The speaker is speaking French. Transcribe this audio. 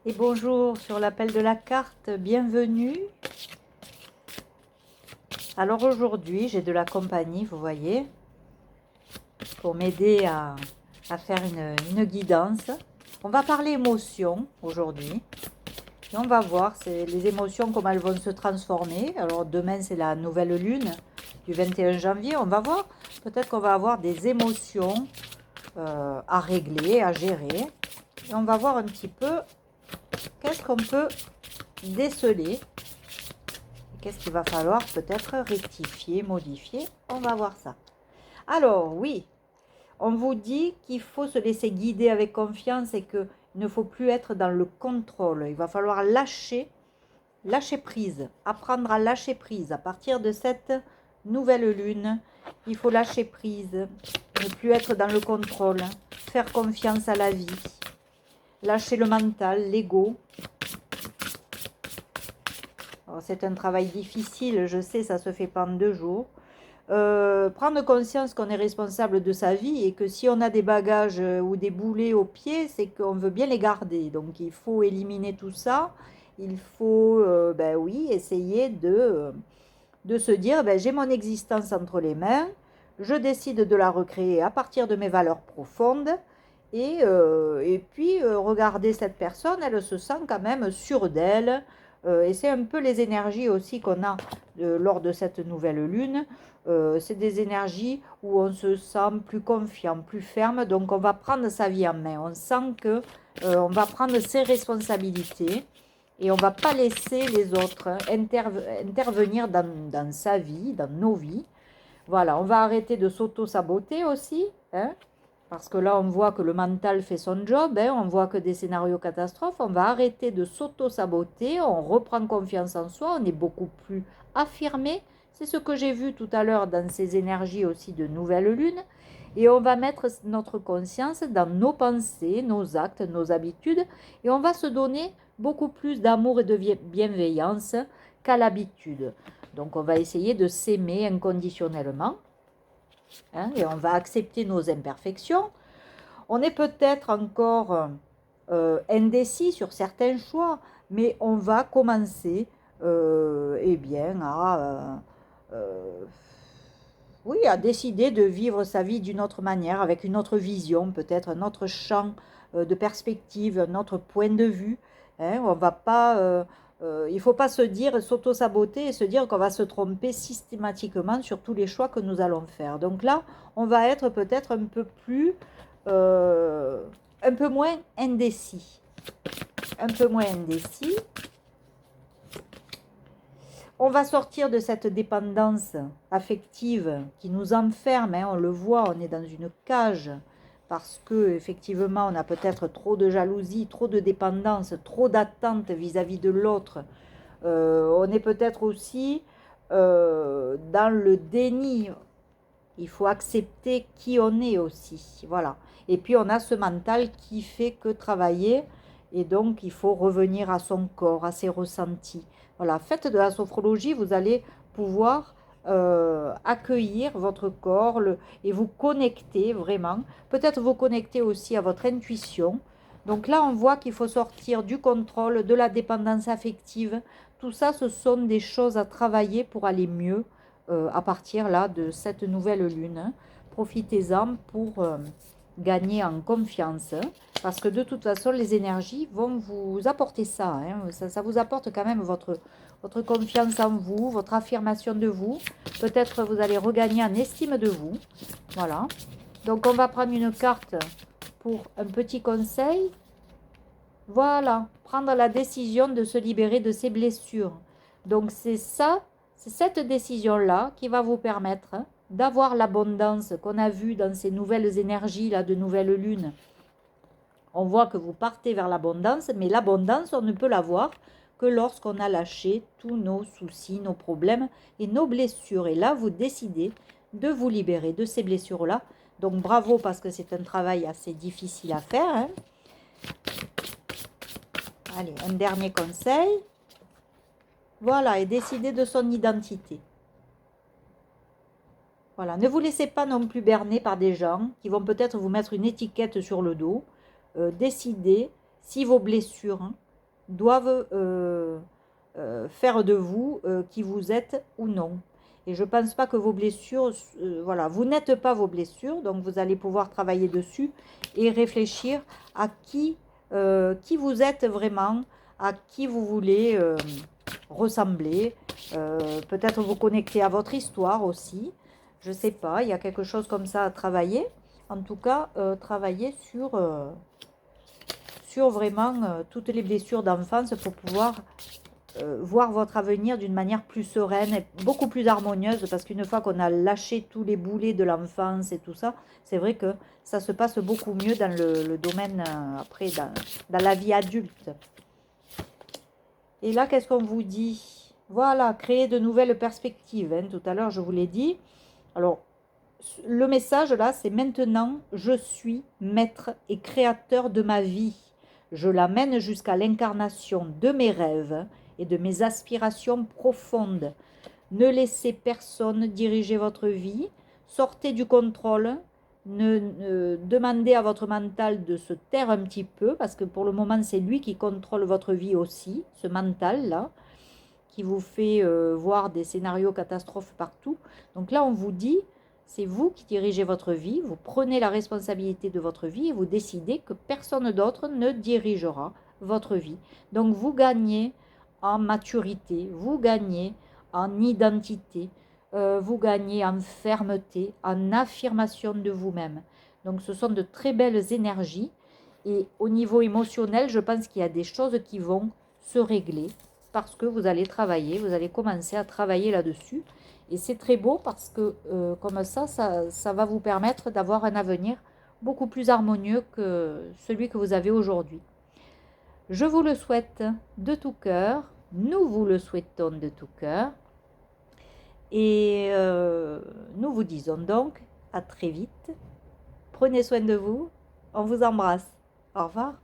Et bonjour sur l'appel de la carte, bienvenue. Alors aujourd'hui, j'ai de la compagnie, vous voyez, pour m'aider à faire une guidance. On va parler émotions aujourd'hui. Et on va voir les émotions, comment elles vont se transformer. Alors demain, c'est la nouvelle lune du 21 janvier. On va voir, peut-être qu'on va avoir des émotions à régler, à gérer. Et on va voir un petit peu qu'est-ce qu'on peut déceler. Qu'est-ce qu'il va falloir peut-être rectifier, modifier? On va voir ça. Alors, oui, on vous dit qu'il faut se laisser guider avec confiance et qu'il ne faut plus être dans le contrôle. Il va falloir lâcher prise, apprendre à lâcher prise. À partir de cette nouvelle lune, il faut lâcher prise, ne plus être dans le contrôle, faire confiance à la vie, lâcher le mental, l'ego. C'est un travail difficile, je sais, ça se fait pas en 2 jours. Prendre conscience qu'on est responsable de sa vie et que si on a des bagages ou des boulets aux pieds, c'est qu'on veut bien les garder. Donc il faut éliminer tout ça. Il faut, ben oui, essayer de se dire, ben, j'ai mon existence entre les mains, je décide de la recréer à partir de mes valeurs profondes. Et puis, regarder cette personne, elle se sent quand même sûre d'elle. Et c'est un peu les énergies aussi qu'on a lors de cette nouvelle lune. C'est des énergies où on se sent plus confiant, plus ferme. Donc, on va prendre sa vie en main. On sent que on va prendre ses responsabilités et on ne va pas laisser les autres intervenir dans sa vie, dans nos vies. Voilà, on va arrêter de s'auto-saboter aussi, hein, parce que là, on voit que le mental fait son job, hein, on voit que des scénarios catastrophes. On va arrêter de s'auto-saboter, on reprend confiance en soi, on est beaucoup plus affirmé. C'est ce que j'ai vu tout à l'heure dans ces énergies aussi de nouvelle lune. Et on va mettre notre conscience dans nos pensées, nos actes, nos habitudes, et on va se donner beaucoup plus d'amour et de bienveillance qu'à l'habitude. Donc on va essayer de s'aimer inconditionnellement, hein, et on va accepter nos imperfections. On est peut-être encore indécis sur certains choix, mais on va commencer eh bien, oui, à décider de vivre sa vie d'une autre manière, avec une autre vision, peut-être un autre champ de perspective, un autre point de vue. Hein. On va pas, il ne faut pas se dire, s'auto-saboter et se dire qu'on va se tromper systématiquement sur tous les choix que nous allons faire. Donc là, on va être peut-être un peu plus, un peu moins indécis. Un peu moins indécis. On va sortir de cette dépendance affective qui nous enferme, hein, on le voit, on est dans une cage parce que effectivement on a peut-être trop de jalousie, trop de dépendance, trop d'attente vis-à-vis de l'autre. On est peut-être aussi dans le déni. Il faut accepter qui on est aussi, voilà. Et puis on a ce mental qui fait que travailler, et donc il faut revenir à son corps, à ses ressentis. Voilà, faites de la sophrologie, vous allez pouvoir accueillir votre corps et vous connecter vraiment. Peut-être vous connecter aussi à votre intuition. Donc là, on voit qu'il faut sortir du contrôle, de la dépendance affective. Tout ça, ce sont des choses à travailler pour aller mieux à partir là de cette nouvelle lune. Profitez-en pour gagner en confiance, parce que de toute façon, les énergies vont vous apporter ça, hein. Ça vous apporte quand même votre confiance en vous, votre affirmation de vous. Peut-être vous allez regagner en estime de vous. Voilà. Donc, on va prendre une carte pour un petit conseil. Voilà. Prendre la décision de se libérer de ses blessures. Donc, c'est ça, c'est cette décision-là qui va vous permettre d'avoir l'abondance qu'on a vue dans ces nouvelles énergies là de nouvelle lune. On voit que vous partez vers l'abondance, mais l'abondance, on ne peut l'avoir que lorsqu'on a lâché tous nos soucis, nos problèmes et nos blessures. Et là, vous décidez de vous libérer de ces blessures-là. Donc bravo, parce que c'est un travail assez difficile à faire, hein. Allez, un dernier conseil. Voilà, et décider de son identité. Voilà, ne vous laissez pas non plus berner par des gens qui vont peut-être vous mettre une étiquette sur le dos. Décidez si vos blessures, hein, doivent faire de vous qui vous êtes ou non. Et je ne pense pas que vos blessures, voilà, vous n'êtes pas vos blessures, donc vous allez pouvoir travailler dessus et réfléchir à qui vous êtes vraiment, à qui vous voulez ressembler, peut-être vous connecter à votre histoire aussi, je ne sais pas, il y a quelque chose comme ça à travailler. En tout cas, travailler sur vraiment toutes les blessures d'enfance pour pouvoir voir votre avenir d'une manière plus sereine et beaucoup plus harmonieuse, parce qu'une fois qu'on a lâché tous les boulets de l'enfance et tout ça, c'est vrai que ça se passe beaucoup mieux dans le domaine, après, dans la vie adulte. Et là, qu'est-ce qu'on vous dit? Voilà, créer de nouvelles perspectives. Hein. Tout à l'heure, je vous l'ai dit. Alors, le message là, c'est maintenant, je suis maître et créateur de ma vie. Je l'amène jusqu'à l'incarnation de mes rêves et de mes aspirations profondes. Ne laissez personne diriger votre vie. Sortez du contrôle. Demandez à votre mental de se taire un petit peu, parce que pour le moment, c'est lui qui contrôle votre vie aussi, ce mental-là, qui vous fait voir des scénarios catastrophes partout. Donc là, on vous dit, c'est vous qui dirigez votre vie, vous prenez la responsabilité de votre vie et vous décidez que personne d'autre ne dirigera votre vie. Donc vous gagnez en maturité, vous gagnez en identité, vous gagnez en fermeté, en affirmation de vous-même. Donc ce sont de très belles énergies et au niveau émotionnel, je pense qu'il y a des choses qui vont se régler parce que vous allez travailler, vous allez commencer à travailler là-dessus. Et c'est très beau parce que comme ça va vous permettre d'avoir un avenir beaucoup plus harmonieux que celui que vous avez aujourd'hui. Je vous le souhaite de tout cœur, nous vous le souhaitons de tout cœur. Et nous vous disons donc à très vite. Prenez soin de vous, on vous embrasse. Au revoir.